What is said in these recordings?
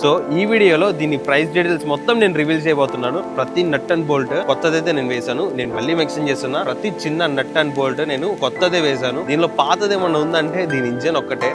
So ఈ వీడియోలో దీని ప్రైస్ డీటెయిల్స్ మొత్తం నేను రివీల్ చేయబోతున్నాను. ప్రతి నట్ అండ్ బోల్ట్ కొత్తదైతే నేను వేసాను. నేను మళ్ళీ మెన్షన్ చేస్తున్నా, ప్రతి చిన్న నట్ అండ్ బోల్ట్ నేను కొత్తదే వేసాను. దీనిలో పాతది ఏమన్నా ఉందంటే దీని ఇంజన్ ఒక్కటే.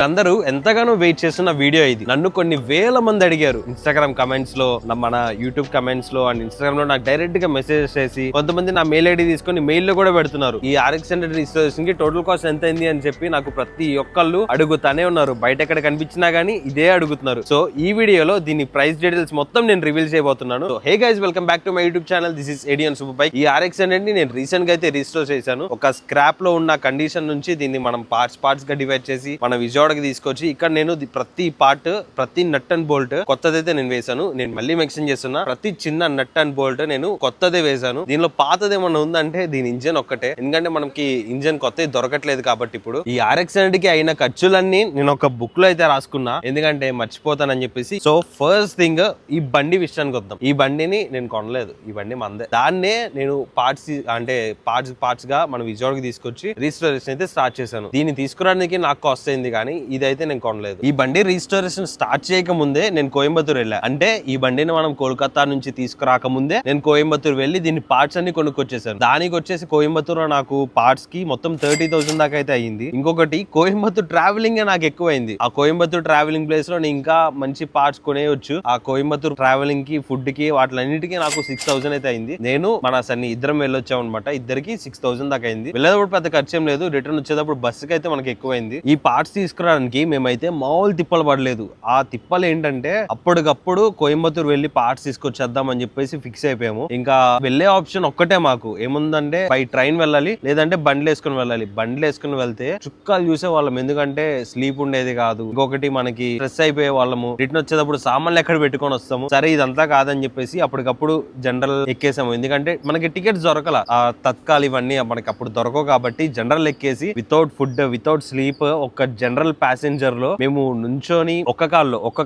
అందరూ ఎంతగానో వెయిట్ చేస్తున్న వీడియో ఇది. నన్ను కొన్ని వేల మంది అడిగారు ఇన్స్టాగ్రామ్ కమెంట్స్ లో, మన యూట్యూబ్ కమెంట్స్ లో అండ్ ఇన్స్టాగ్రామ్ లో నాకు డైరెక్ట్ గా మెసేజ్ చేసి, కొంతమంది నా మెయిల్ ఐడి తీసుకొని మెయిల్ లో కూడా పెడుతున్నారు. ఈ RX 100 రిజిస్ట్రేషన్ కి టోటల్ కాస్ట్ ఎంత అయింది అని చెప్పి నాకు ప్రతి ఒక్కళ్ళు అడుగుతానే ఉన్నారు. బయట ఎక్కడ కనిపించినా గానీ ఇదే అడుగుతున్నారు. సో ఈ వీడియోలో దీని ప్రైస్ డీటెయిల్స్ మొత్తం నేను రివీల్ చేయబోతున్నాను. So hey guys, welcome back to my YouTube channel. This is Indian super bike. ఈ RX 100 ని నేను రీసెంట్ గా అయితే రిజిస్టర్ చేశాను. ఒక స్క్రాప్ లో ఉన్న కండిషన్ నుంచి దీన్ని మనం పార్ట్స్ గా డివైడ్ చేసి మన విజయవాడకి తీసుకొచ్చి ఇక్కడ నేను ప్రతి పార్ట్, ప్రతి నట్ అండ్ బోల్ట్ కొత్తదైతే నేను వేసాను. నేను మళ్ళీ మెన్షన్ చేస్తున్నా, ప్రతి చిన్న నట్ అండ్ బోల్ట్ నేను కొత్తదే వేసాను. దీనిలో పాతది ఏమన్నా ఉందంటే దీని ఇంజన్ ఒక్కటే. ఎందుకంటే మనకి ఇంజన్ కొత్తది దొరకట్లేదు కాబట్టి ఇప్పుడు ఈ RX 100 కి అయిన ఖర్చులన్నీ నేను ఒక బుక్ లో అయితే రాసుకున్నా, ఎందుకంటే మర్చిపోతానని చెప్పేసి. సో ఫస్ట్ థింగ్, ఈ బండి విషయానికి వద్దాం. ఈ బండిని నేను కొనలేదు, ఈ బండి మందే. దాన్నే నేను పార్ట్స్ గా మన విజయవాడకి తీసుకొచ్చి రిజిస్ట్రేషన్ అయితే స్టార్ట్ చేశాను. దీన్ని తీసుకురావడానికి నాకు కాస్ట్ అయింది, కానీ ఇదైతే నేను కొనలేదు. ఈ బండి రిజిస్ట్రేషన్ స్టార్ట్ చేయక ముందే నేను కోయంబత్తూర్ వెళ్ళా. అంటే ఈ బండిని మనం కోల్కతా నుంచి తీసుకురాక ముందే నేను కోయంబత్తూర్ వెళ్ళి దీని పార్ట్స్ అన్ని కొనుక్కొచ్చేసాను. దానికి వచ్చేసి కోయంబత్తూర్ నాకు పార్ట్స్ కి మొత్తం 30,000 దాకా అయితే అయ్యింది. ఇంకొకటి కోయంబత్తూర్ ట్రావెలింగ్ నాకు ఎక్కువైంది. ఆ కోయంబత్తూర్ ట్రావెలింగ్ ప్లేస్ లో నేను ఇంకా మంచి పార్ట్స్ కొనేయొచ్చు. ఆ కోయంబత్తూర్ ట్రావెలింగ్ కి, ఫుడ్ కి, వాటిలన్నిటికీ నాకు 6,000 అయితే అయింది. నేను మన సన్ని ఇద్దరం వెళ్ళొచ్చాం అనమాట. ఇద్దరికి 6,000 దాకా అయింది. వెళ్ళేటప్పుడు పెద్ద ఖర్చు ఏం లేదు. రిటర్న్ వచ్చేటప్పుడు బస్సుకి అయితే మనకి ఎక్కువైంది. ఈ పార్ట్స్ తీసుకురావడానికి మేమైతే మామూలు తిప్పలు పడలేదు. ఆ తిప్పలు ఏంటంటే అప్పటికప్పుడు కోయంబత్తూర్ వెళ్ళి పార్ట్స్ తీసుకొచ్చేద్దాం అని చెప్పేసి ఫిక్స్ అయిపోయాము. ఇంకా వెళ్ళే ఆప్షన్ ఒక్కటే మాకు ఏముందంటే బై ట్రైన్ వెళ్ళాలి, లేదంటే బండ్లు వేసుకుని వెళ్ళాలి. బండ్లు వేసుకుని వెళ్తే చుక్కాలు చూసే వాళ్ళం, ఎందుకంటే స్లీప్ ఉండేది కాదు. ఇంకొకటి మనకి స్ట్రెస్ అయిపోయే వాళ్ళము. రిటర్న్ వచ్చేటప్పుడు సామాన్లు ఎక్కడ పెట్టుకొని వస్తాము. సరే ఇదంతా కాదని చెప్పేసి అప్పటికప్పుడు జనరల్ ఎక్కేసాము. ఎందుకంటే మనకి టికెట్స్ దొరకల, ఆ తత్కాల్ ఇవన్నీ మనకి అప్పుడు దొరకవు కాబట్టి జనరల్ ఎక్కేసి వితౌట్ ఫుడ్, వితౌట్ స్లీప్, ఒక జనరల్ ప్యాసింజర్ లో మేము నుంచొని ఒక్క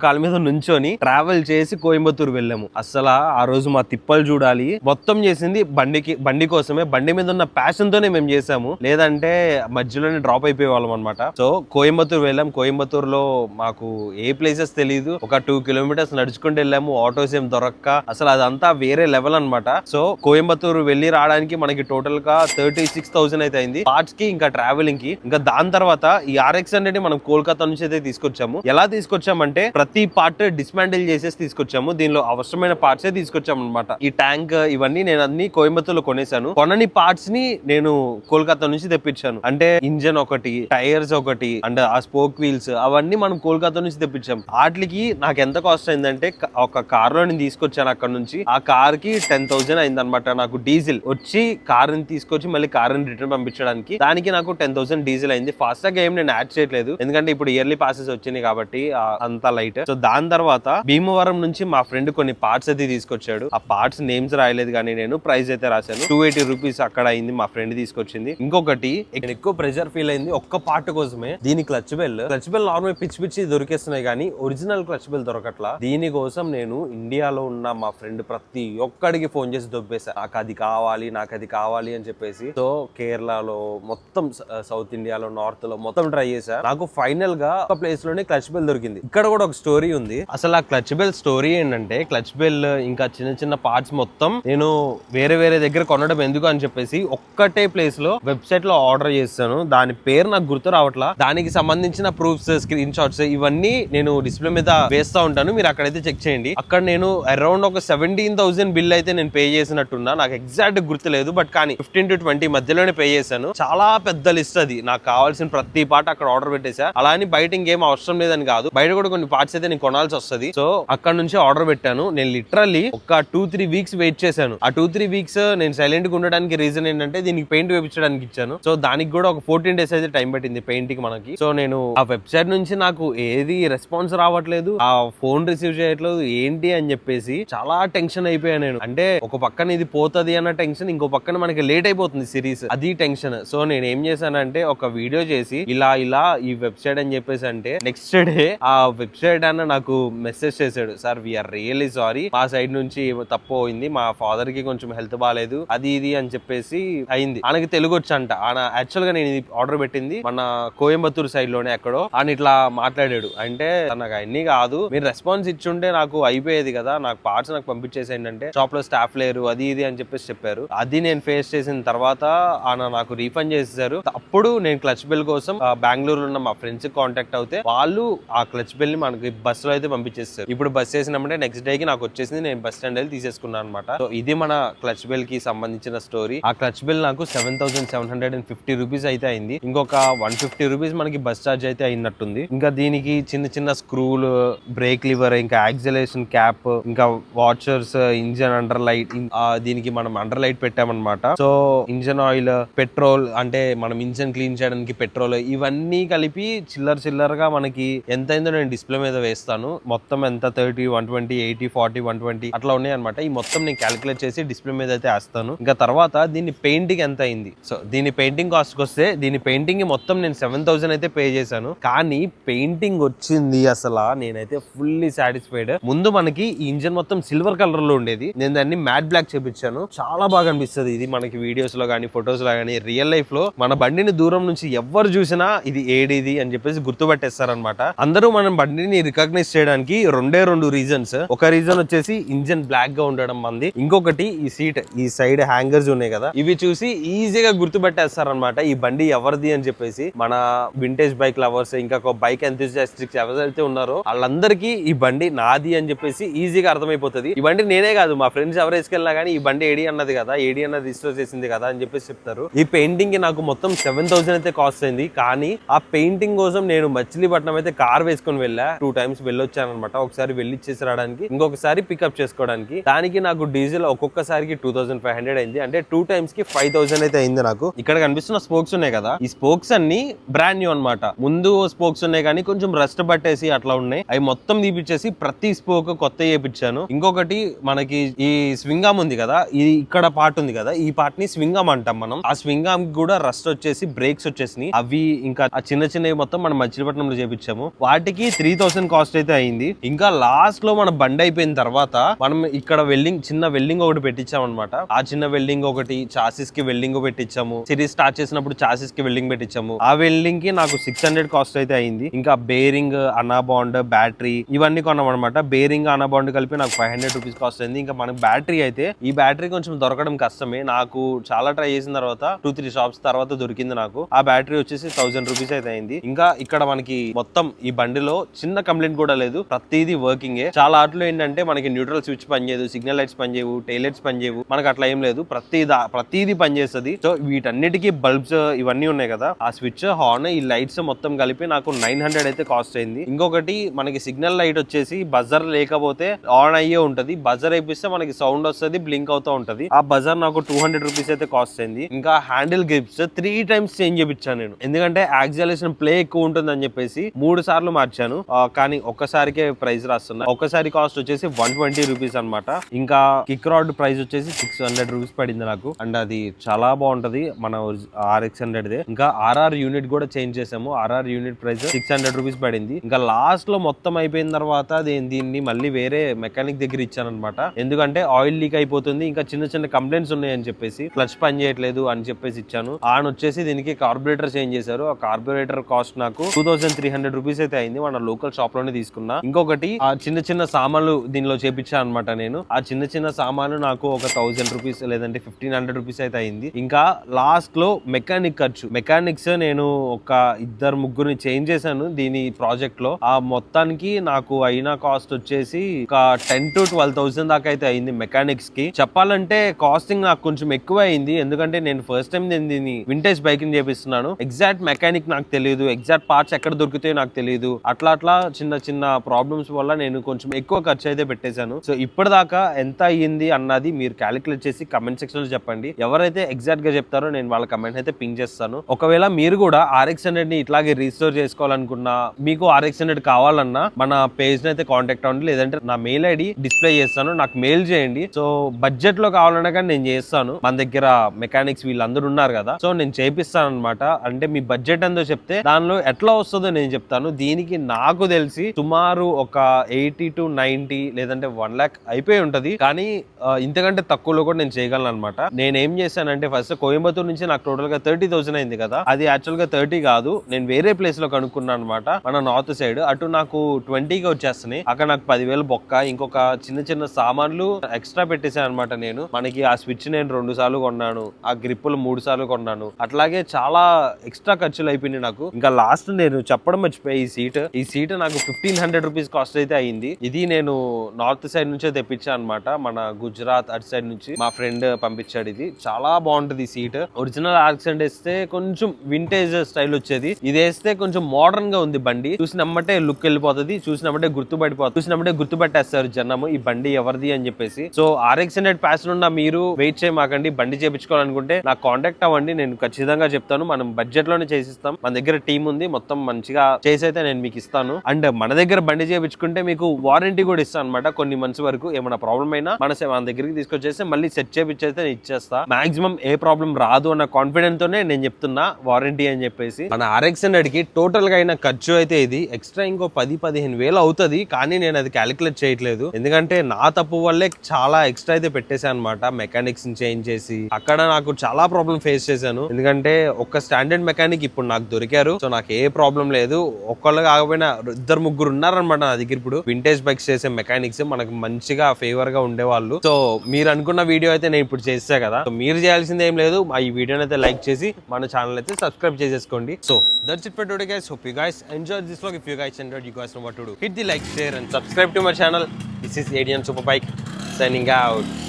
కాళ్ళ మీద నుంచొని ట్రావెల్ చేసి కోయంబత్తూర్ వెళ్ళాము. అసలు ఆ రోజు మా తిప్పలు చూడాలి. మొత్తం చేసింది బండి కోసమే. బండి మీద ఉన్న ప్యాషన్ తోనే మేము చేసాము, లేదంటే మధ్యలోనే డ్రాప్ అయిపోయే వాళ్ళం అనమాట. సో కోయంబత్తూర్ వెళ్ళాం. కోయంబత్తూర్ లో మాకు ఏ ప్లేసెస్ తెలియదు. ఒక 2 కిలోమీటర్స్ నడుచుకుంటూ వెళ్ళాము. ఆటోస్ ఏం దొరక్క అసలు అదంతా వేరే లెవెల్ అనమాట. సో కోయంబత్తూర్ వెళ్ళి రావడానికి మనకి టోటల్ గా 36,000 అయితే అయింది, పార్ట్స్ కి ఇంకా ట్రావెలింగ్ కి. ఇంకా దాని తర్వాత ఈ RX 100 మనం కోల్కతా నుంచి అయితే తీసుకొచ్చాము. ఎలా తీసుకొచ్చామంటే ప్రతి పార్ట్ డిస్మాంటిల్ చేసేసి తీసుకొచ్చాము. దీనిలో అవసరమైన పార్ట్స్ తీసుకొచ్చాము అనమాట. ఈ ట్యాంక్ ఇవన్నీ నేను అన్ని కోయంబత్తూర్ లో కొనేసాను. కొనని పార్ట్స్ ని నేను కోల్కతా నుంచి తెప్పించాను. అంటే ఇంజన్ ఒకటి, టైర్స్ ఒకటి, అండ్ ఆ స్పోక్ వీల్స్, అవన్నీ మనం కోల్కతా నుంచి తెప్పించాము. వాటికి నాకు ఎంత కాస్ట్ అయిందంటే, ఒక కార్ లో నేను తీసుకొచ్చాను అక్కడ నుంచి, ఆ కార్ కి 10,000 అయింది అనమాట. నాకు డీజిల్ వచ్చి కార్ ని తీసుకొచ్చి మళ్ళీ కార్ ని రిటర్న్ పంపించడానికి దానికి నాకు 10,000 డీజిల్ అయింది. ఫాస్ట్ గా ఏం నేను యాడ్ చేయట్లేదు, ఎందుకంటే ఇప్పుడు ఇయర్లీ పాసెస్ వచ్చినాయి కాబట్టి అంతా లైట్. సో దాని తర్వాత భీమవరం నుంచి మా ఫ్రెండ్ కొన్ని పార్ట్స్ అయితే తీసుకొచ్చాడు. ఆ పార్ట్స్ నేమ్స్ రాయలేదు, కానీ నేను ప్రైస్ అయితే రాశాను. 280 రూపీస్ అక్కడ అయింది, మా ఫ్రెండ్ తీసుకొచ్చింది. ఇంకొకటి ఎక్కువ ప్రెషర్ ఫీల్ అయింది ఒక్క పార్ట్ కోసమే. దీని క్లచ్ బెల్ నార్మల్ పిచ్చి దొరికేస్తున్నాయి, కానీ ఒరిజినల్ క్లచ్ బెల్ దొరకట్లా. దీనికోసం నేను ఇండియాలో ఉన్న మా ఫ్రెండ్ ప్రతి ఒక్కడికి ఫోన్ చేసి దొబ్బేసా, నాకు అది కావాలి అని చెప్పేసి. సో కేరళలో మొత్తం, సౌత్ ఇండియాలో, నార్త్ లో మొత్తం ట్రై చేశా. నాకు ఫైనల్ గా ఒక ప్లేస్ లోనే క్లచ్ బెల్ దొరికింది. ఇక్కడ కూడా ఒక స్టోరీ ఉంది. అసలు ఆ క్లచ్ బెల్ స్టోరీ ఏంటంటే, క్లచ్ బెల్ ఇంకా చిన్న పార్ట్స్ మొత్తం నేను వేరే దగ్గర కొనడం ఎందుకు అని చెప్పేసి ఒక్కటే ప్లేస్ లో వెబ్సైట్ లో ఆర్డర్ చేస్తాను. దాని పేరు నాకు గుర్తు రావట్లా. దానికి సంబంధించిన ప్రూఫ్స్, స్క్రీన్ షాట్స్ ఇవన్నీ నేను డిస్ప్లే మీద వేస్తా ఉంటాను, మీరు అక్కడైతే చెక్ చేయండి. అక్కడ నేను అరౌండ్ ఒక 17,000 బిల్ అయితే నేను పే చేసినట్టున్నా. నాకు ఎగ్జాక్ట్ గుర్తులేదు, బట్ కానీ 15 to 20 మధ్యలోనే పే చేశాను. చాలా పెద్ద లిస్ట్ అది. నాకు కావాల్సిన ప్రతి పార్ట్ అక్కడ ఆర్డర్ పెట్టేసా. అలా అని బయట ఇంకేం అవసరం లేదని కాదు, బయట కూడా కొన్ని పార్ట్స్ అయితే నేను కొనాల్సి వస్తుంది. సో అక్కడ నుంచి ఆర్డర్ పెట్టాను. నేను లిటరల్లీ ఒక 2-3 వీక్స్ వెయిట్ చేశాను. ఆ 2-3 వీక్స్ నేను సైలెంట్ గా ఉండడానికి రీజన్ ఏంటంటే, దీనికి పెయింట్ వేయించడానికి ఇచ్చాను. సో దానికి కూడా ఒక 14 days అయితే టైం పట్టింది పెయింట్ కి మనకి. సో నేను ఆ వెబ్సైట్ నుంచి నాకు ఏది రెస్పాన్స్ రావట్లేదు, ఆ ఫోన్ రిసీవ్ చేయట్లేదు, ఏంటి అని చెప్పేసి చాలా టెన్షన్ అయిపోయాను నేను. అంటే ఒక పక్కన ఇది పోతుంది అన్న టెన్షన్, ఇంకో పక్కన మనకి లేట్ అయిపోతుంది సిరీస్, అది టెన్షన్. సో నేను ఏం చేశానంటే ఒక వీడియో చేసి ఇలా ఈ వెబ్సైట్ అని చెప్పేసి అంటే నెక్స్ట్ డే ఆ వెబ్సైట్ అన్న నాకు మెసేజ్ చేశాడు, సార్ వీఆర్ రియల్లీ సారీ, మా సైడ్ నుంచి తప్పు అయింది, మా ఫాదర్ కి కొంచెం హెల్త్ బాగాలేదు అది ఇది అని చెప్పేసి అయింది. ఆయనకి తెలుగు వచ్చంట. ఆయన యాక్చువల్ గా నేను ఇది ఆర్డర్ పెట్టింది మన కోయంబత్తూర్ సైడ్ లోనే ఎక్కడో. ఆయన ఇట్లా మాట్లాడాడు. అంటే నాకు అన్ని కాదు, మీరు రెస్పాన్స్ ఇచ్చుంటే నాకు అయిపోయేది కదా, నాకు పార్ట్స్ నాకు పంపించేసేయండి అంటే షాప్ లో స్టాఫ్ లేరు అది ఇది అని చెప్పేసి చెప్పారు. అది నేను ఫేస్ చేసిన తర్వాత ఆయన నాకు రీఫండ్ చేసేసారు. అప్పుడు నేను క్లచ్ బెల్ కోసం బెంగళూరులో ఉన్న మా ఫ్రెండ్స్ కాంటాక్ట్ అవుతే వాళ్ళు ఆ క్లచ్ బెల్ ని మనకి బస్ లో అయితే పంపించేస్తారు. ఇప్పుడు బస్ చేసినామంటే నెక్స్ట్ డే కి నాకు వచ్చేసింది, నేను బస్ స్టాండ్ వెళ్ళి తీసేసుకున్నాను అనమాట. సో ఇది మన క్లచ్ బెల్ కి సంబంధించిన స్టోరీ. ఆ క్లచ్ బెల్ నాకు 7,750 రూపీస్ అయితే అయింది. ఇంకొక 150 రూపీస్ మనకి బస్ ఛార్జ్ అయితే అయినట్టుంది. ఇంకా దీనికి చిన్న చిన్న స్క్రూలు, బ్రేక్ లివర్, ఇంకా యాక్సిలరేషన్ క్యాప్, ఇంకా వాచర్స్, ఇంజన్ అండర్ లైట్, దీనికి మనం అండర్ లైట్ పెట్టామన్నమాట. సో ఇంజన్ ఆయిల్, పెట్రోల్ అంటే మనం ఇంజన్ క్లీన్ చేయడానికి పెట్రోల్, ఇవన్నీ కలిపి చిల్లరగా మనకి ఎంత అయిందో నేను డిస్ప్లే మీద వేస్తాను. మొత్తం ఎంత 30, 120, 80, 40, 120 అట్లా ఉన్నాయి అనమాట. ఈ మొత్తం నేను క్యాలిక్యులేట్ చేసి డిస్ప్లే మీద అయితే వేస్తాను. ఇంకా తర్వాత దీన్ని పెయింటింగ్ ఎంత అయింది, సో దీని పెయింటింగ్ కాస్ట్ వస్తే దీని పెయింటింగ్ మొత్తం నేను 7,000 అయితే పే చేశాను. కానీ పెయింటింగ్ వచ్చింది అసలు నేనైతే ఫుల్లీ సాటిస్ఫైడ్. ముందు మనకి ఈ ఇంజన్ మొత్తం సిల్వర్ కలర్ లో ఉండేది, నేను దాన్ని మ్యాట్ బ్లాక్ చేపించాను. చాలా బాగా అనిపిస్తుంది ఇది మనకి వీడియోస్ లో గానీ ఫొటోస్ లో గానీ. రియల్ లైఫ్ లో మన బండిని దూరం నుంచి ఎవరు చూసినా ఇది ఏడిది అని చెప్పేసి గుర్తుపట్టేస్తారనమాట. అందరూ మన బండిని రికగ్నైజ్ చేయడానికి రెండు రీజన్స్. ఒక రీజన్ వచ్చేసి ఇంజన్ బ్లాక్ గా ఉండడం మంది, ఇంకొకటి ఈ సీట్, ఈ సైడ్ హ్యాంగర్స్ ఉన్నాయి కదా, ఇవి చూసి ఈజీగా గుర్తుపెట్టేస్తారనమాట ఈ బండి ఎవరిది అని చెప్పేసి. మన వింటేజ్ బైక్ లవర్స్, ఇంకా బైక్ ఎంతూజియాస్టిక్స్ ఎవరైతే ఉన్నారో వాళ్ళందరికీ ఈ బండి నాది అని చెప్పేసి ఈజీగా అర్థమైపోతుంది. ఈ బండి నేనే కాదు, మా ఫ్రెండ్స్ ఎవరు వేసుకెళ్ళినా కానీ ఈ బండి ఏడి అన్నది కదా, ఏడి అన్నది రిజిస్టర్ చేసింది కదా అని చెప్పేసి చెప్తారు. ఈ పెయింటింగ్ కి నాకు మొత్తం 7,000 అయితే కాస్ట్ అయింది. కానీ ఆ పెయింటింగ్ కోసం నేను మచిలీపట్నం అయితే కార్ వేసుకొని వెళ్ళా. 2 times వెళ్ళొచ్చాను అనమాట. ఒకసారి వెళ్ళిచ్చేసి రావడానికి, ఇంకొకసారి పికప్ చేసుకోవడానికి. దానికి నాకు డీజిల్ ఒక్కొక్కసారికి 2,500 అయింది. అంటే 2 times కి 5,000 అయితే అయింది నాకు. ఇక్కడ కనిపిస్తున్న స్పోక్స్ ఉన్నాయి కదా, ఈ స్పోక్స్ అన్ని బ్రాండ్ న్యూ అనమాట. ముందు స్పోక్స్ ఉన్నాయి కానీ కొంచెం రస్ట్ పట్టేసి అట్లా ఉన్నాయి. అవి మొత్తం తీపిచ్చేసి ప్రతి స్పోక్ కొత్త చేపించాను. ఇంకొకటి మనకి ఈ స్వింగ్ ఆర్మ్ ఉంది కదా, ఈ ఇక్కడ పార్ట్ ఉంది కదా, ఈ పార్ట్ ని స్వింగ్ ఆర్మ్ అంటాం మనం. ఆ స్వింగ్ ఆర్మ్ కూడా రస్ట్ వచ్చేసి బ్రేక్స్ వచ్చేసినాయి. అవి ఇంకా ఆ చిన్నవి మొత్తం మనం మచిలీపట్నంలో చేపించాము. వాటికి 3,000 కాస్ట్ అయితే అయింది. ఇంకా లాస్ట్ లో మన బండి అయిపోయిన తర్వాత మనం ఇక్కడ చిన్న వెల్డింగ్ ఒకటి పెట్టించాం అనమాట. ఆ చిన్న వెల్డింగ్ ఒకటి, చాసిస్ కి వెల్డింగ్ పెట్టించాము. సిరీస్ స్టార్ట్ చేసినప్పుడు చాసిస్ కి వెల్డింగ్ పెట్టించాము. ఆ వెల్డింగ్ కి నాకు 600 కాస్ట్ అయితే అయింది. ఇంకా బేరింగ్, అనాబాండ్, బ్యాటరీ ఇవన్నీ కొన్నాం అనమాట. బేరింగ్, అనాబాండ్ కలిపి నాకు 500 రూపీస్ కాస్ట్ అయింది. ఇంకా మనకి బ్యాటరీ అయితే, ఈ బ్యాటరీ కొంచెం దొరకడం కష్టమే. నాకు చాలా ట్రై చేసిన తర్వాత 2-3 షాప్స్ తర్వాత దొరికింది నాకు. ఆ బ్యాటరీ వచ్చేసి 1,000 రూపీస్ అయితే అయింది. ఇంకా ఇక్కడ మనకి మొత్తం ఈ బండిలో చిన్న కంప్లైంట్ కూడా లేదు, ప్రతిదీ వర్కింగ్. చాలా ఆటలు ఏంటంటే మనకి న్యూట్రల్ స్విచ్ పనిచేయదు, సిగ్నల్ లైట్స్ పనిచేయవు, టైల్ లైట్స్ పనిచేయవు. మనకి అట్లా ఏం లేదు, ప్రతిదీ పనిచేస్తుంది. సో వీటన్నిటికీ బల్బ్స్ ఇవన్నీ ఉన్నాయి కదా, ఆ స్విచ్, హార్న్, ఈ లైట్స్ మొత్తం కలిపి నాకు 900 అయితే కాస్ట్ అయింది. ఇంకొకటి మనకి సిగ్నల్ లైట్ వచ్చేసి బజర్ లేకపోతే ఆన్ అయ్యే ఉంటది, బజర్ అయిపిస్తే మనకి సౌండ్ వస్తుంది, బ్లింక్ అవుతూ ఉంటది. ఆ బజర్ నాకు 200 రూపీస్ అయితే కాస్ట్ అయింది. ఇంకా హ్యాండిల్ గ్రిప్స్ 3 times చేంజ్ చేయించాను నేను, ఎందుకంటే యాక్సిలరేషన్ ప్లే ఎక్కువ ఉంటుంది అని చెప్పేసి 3 సార్లు మార్చాను. కానీ ఒక్కసారికే ప్రైస్ రాస్తున్నా. ఒక్కసారి కాస్ట్ వచ్చేసి 120 రూపీస్ అనమాట. ఇంకా కిక్ రాడ్ ప్రైస్ వచ్చేసి 600 రూపీస్ పడింది నాకు. అండ్ అది చాలా బాగుంటది మన RX100 దే. ఇంకా RR యూనిట్ కూడా చేంజ్ చేసాము. RR యూనిట్ ప్రైస్ 600 రూపీస్ పడింది. ఇంకా లాస్ట్ లో మొత్తం అయిపోయిన తర్వాత దీన్ని మళ్ళీ వేరే మెకానిక్ దగ్గర ఇచ్చాను అనమాట. ఎందుకంటే ఆయిల్ లీక్ అయిపోతుంది, ఇంకా చిన్న కంప్లైంట్స్ ఉన్నాయని చెప్పేసి, క్లచ్ పని చేయట్లేదు అని చెప్పేసి ఇచ్చాను. ఆయన వచ్చేసి దీనికి కార్బొరేటర్ చేంజ్ చేశారు. ఆ కార్బొరేటర్ కాస్ట్ నాకు 2,300 రూపీస్ అయితే అయింది. మన లోకల్ షాప్ లోనే తీసుకున్నా. ఇంకొకటి ఆ చిన్న సామాన్లు దీనిలో చేపించా అనమాట నేను. ఆ చిన్న సామాన్లు నాకు ఒక 1,000 రూపీస్ లేదంటే 1,500 రూపీస్ అయితే అయింది. ఇంకా లాస్ట్ లో మెకానిక్ ఖర్చు, మెకానిక్స్ నేను ఒక 2-3 చేంజ్ చేశాను దీని ప్రాజెక్ట్ లో. ఆ మొత్తానికి నాకు అయిన కాస్ట్ వచ్చేసి ఒక 10,000 to 12,000 దాకా అయితే అయింది మెకానిక్స్ కి. చెప్పాలంటే కాస్టింగ్ నాకు కొంచెం ఎక్కువ అయింది, ఎందుకంటే నేను ఫస్ట్ టైం నేను దీన్ని వింటేజ్ బైక్ ని చేపిస్తున్నాను. ఎగ్జాక్ట్ మెకానిక్ నాకు తెలియదు, ఎగ్జాక్ట్ పార్ట్స్ ఎక్కడ దొరుకుతాయో నాకు తెలియదు. అట్లా చిన్న ప్రాబ్లమ్స్ వల్ల నేను కొంచెం ఎక్కువ ఖర్చు అయితే పెట్టేశాను. సో ఇప్పటిదాకా ఎంత అయ్యింది అన్నది మీరు క్యాలిక్యులేట్ చేసి కమెంట్ సెక్షన్ లో చెప్పండి. ఎవరైతే ఎగ్జాక్ట్ గా చెప్తారో నేను వాళ్ళ కమెంట్ అయితే పింక్ చేస్తాను. ఒకవేళ మీరు కూడా RX100 ని ఇట్లాగే రీస్టోర్ చేసుకోవాలనుకున్నా, మీకు RX100 కావాలన్నా మన పేజ్ ని అయితే కాంటాక్ట్ అవ్వండి, లేదంటే నా మెయిల్ ఐడి డిస్ప్లే చేస్తాను, నాకు మెయిల్ చేయండి. సో బడ్జెట్ లో కావాలన్నా కానీ నేను చేస్తాను. మన దగ్గర మెకానిక్స్ వీళ్ళందరూ ఉన్నారు కదా, సో నేను చేపిస్తాను అనమాట. అంటే మీ బడ్జెట్ ఎంతో చెప్తే దాని దానిలో ఎట్లా వస్తుందో నేను చెప్తాను. దీనికి నాకు తెలిసి సుమారు ఒక 80 to 90 లేదంటే 1 lakh అయిపోయి ఉంటది. కానీ ఇంతకంటే తక్కువలో కూడా నేను చేయగలను అనమాట. నేను ఏం చేశానంటే ఫస్ట్ కోయంబత్తూర్ నుంచి నాకు టోటల్ గా 30,000 అయింది కదా, అది యాక్చువల్ గా 30 కాదు, నేను వేరే ప్లేస్ లో కనుక్కున్నాను అనమాట. మన నార్త్ సైడ్ అటు నాకు 20కి వచ్చేస్తున్నాయి. అక్కడ నాకు 10,000 బొక్క, ఇంకొక చిన్న చిన్న సామాన్లు ఎక్స్ట్రా పెట్టేశాను అనమాట. నేను మనకి ఆ స్విచ్ నేను 2 సార్లు కొన్నాను, ఆ గ్రిప్పులు 3 సార్లు కొన్నాను, అట్లాగే చాలా ఎక్స్ట్రా ఖర్చులు అయిపోయినాయి నాకు. ఇంకా లాస్ట్ నేను చెప్పడం మర్చిపోయి, ఈ సీట్ నాకు 1,500 రూపీస్ కాస్ట్ అయితే అయింది. ఇది నేను నార్త్ సైడ్ నుంచే తెప్పించాను అనమాట, మన గుజరాత్ అటు సైడ్ నుంచి మా ఫ్రెండ్ పంపించాడు. ఇది చాలా బాగుంటది ఈ సీట్. ఒరిజినల్ ఆర్క్సెంట్ వేస్తే కొంచెం వింటేజ్ స్టైల్ వచ్చేది, ఇది వేస్తే కొంచెం మోడర్న్ గా ఉంది బండి. చూసినమ్మంటే లుక్ వెళ్ళిపోతుంది, చూసినమ్మంటే గుర్తుపట్టేస్తారు జనము ఈ బండి ఎవరిది అని చెప్పేసి. సో RX100 ప్యాషన్ ఉన్న మీరు వెయిట్ చేయమాకండి, బండి చేయించుకోవాలనుకుంటే నాకు కాంటాక్ట్ అవ్వండి, నేను ఖచ్చితంగా చెప్తాను. మనం బడ్జెట్ లోనే చేసిస్తాం, మన దగ్గర టీం ఉంది, మొత్తం మంచిగా చేసి అయితే నేను మీకు ఇస్తాను. అండ్ మన దగ్గర బండి చేయించుకుంటే మీకు వారంటీ కూడా ఇస్తాను అనమాట. కొన్ని మంత్స్ వరకు ఏమైనా ప్రాబ్లం అయినా మన దగ్గరికి తీసుకొచ్చేస్తే మళ్ళీ సెట్ చేయించేస్తే ఇచ్చేస్తా. మాక్సిమం ఏ ప్రాబ్లం రాదు అన్న కాన్ఫిడెంట్ తోనే నేను చెప్తున్నా వారంటీ అని చెప్పేసి. మన RX100 కి టోటల్ గా అయిన ఖర్చు అయితే ఇది ఎక్స్ట్రా ఇంకో 10-15 వేలు అవుతుంది. కానీ నేను అది క్యాలిక్యులేట్ చేయట్లేదు, ఎందుకంటే నా తప్పు వల్లే చాలా ఎక్స్ట్రా అయితే పెట్టేశాను అనమాట. మెకానిక్స్ ని చేంజ్ చేసి అక్కడ నాకు చాలా ప్రాబ్లం ఫేస్ చేశాను, ఎందుకంటే ఒక స్టాండర్డ్ మెకానిక్ ఇప్పుడు నాకు దొరికారు. సో నాకు ఏ ప్రాబ్లం లేదు, ఒక్కళ్ళు కాకపోయినా 2-3 ఉన్నారనమాట నా దగ్గర ఇప్పుడు వింటేజ్ బైక్స్ చేసే మెకానిక్స్, మనకు మంచిగా ఫేవర్ గా ఉండేవాళ్ళు. సో మీరు అనుకున్న వీడియో అయితే నేను ఇప్పుడు చేసా కదా, సో మీరు చేయాల్సింది ఏం లేదు, ఈ వీడియోని అయితే లైక్ చేసి మన ఛానల్ అయితే సబ్స్క్రైబ్ చేసేసుకోండి. So that's it for today guys. Hope you guys enjoy this vlog. If you guys enjoyed, you guys know what to do. Hit the like, share and subscribe to my channel. This is ADN Superbike signing out.